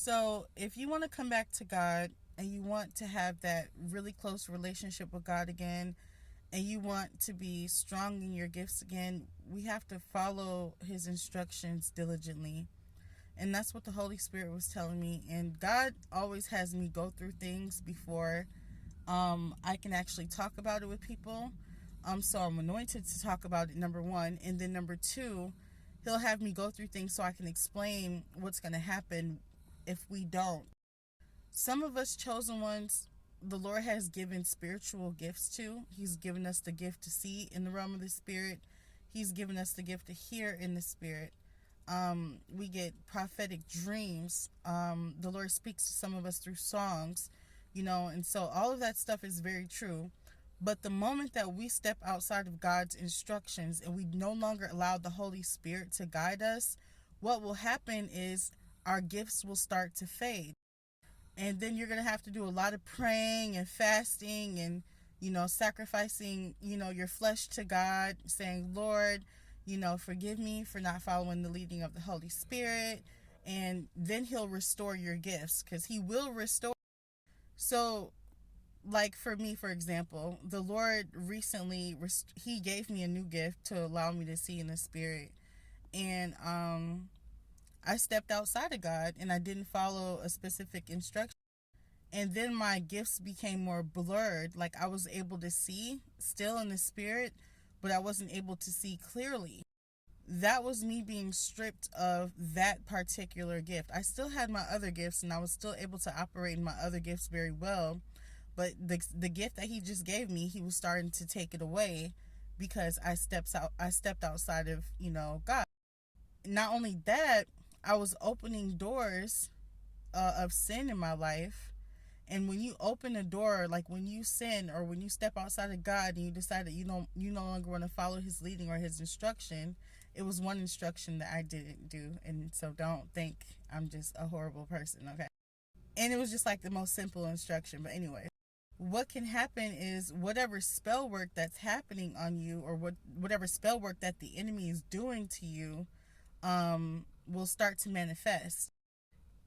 So, if you want to come back to God and you want to have that really close relationship with God again, and you want to be strong in your gifts again, we have to follow His instructions diligently. And that's what the Holy Spirit was telling me. And God always has me go through things before I can actually talk about it with people. So I'm anointed to talk about it, number one. And then number two, He'll have me go through things so I can explain what's going to happen if we don't. Some of us chosen ones, the Lord has given spiritual gifts to. He's given us the gift to see in the realm of the Spirit. He's given us the gift to hear in the Spirit. We get prophetic dreams. The Lord speaks to some of us through songs, and so all of that stuff is very true. But the moment that we step outside of God's instructions and we no longer allow the Holy Spirit to guide us, what will happen is our gifts will start to fade. And then you're going to have to do a lot of praying and fasting and, sacrificing, your flesh to God, saying, Lord, forgive me for not following the leading of the Holy Spirit. And then He'll restore your gifts because He will restore. So, like for me, for example, the Lord recently, He gave me a new gift to allow me to see in the Spirit. And I stepped outside of God and I didn't follow a specific instruction. And then my gifts became more blurred. Like I was able to see still in the Spirit, but I wasn't able to see clearly. That was me being stripped of that particular gift. I still had my other gifts and I was still able to operate in my other gifts very well. But the gift that He just gave me, He was starting to take it away because I stepped outside of, God. Not only that, I was opening doors of sin in my life. And when you open a door, like when you sin or when you step outside of God and you decide that you no longer want to follow His leading or His instruction, it was one instruction that I didn't do. And so don't think I'm just a horrible person, okay? And it was just like the most simple instruction. But anyway, what can happen is whatever spell work that's happening on you or whatever spell work that the enemy is doing to you will start to manifest.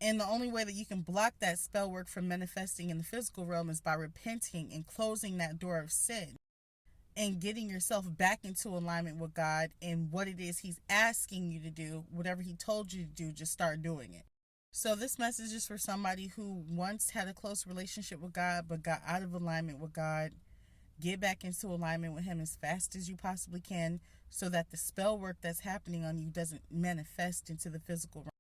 And the only way that you can block that spell work from manifesting in the physical realm is by repenting and closing that door of sin and getting yourself back into alignment with God and what it is He's asking you to do. Whatever He told you to do, just start doing it. So this message is for somebody who once had a close relationship with God but got out of alignment with God. Get back into alignment with Him as fast as you possibly can so that the spell work that's happening on you doesn't manifest into the physical realm.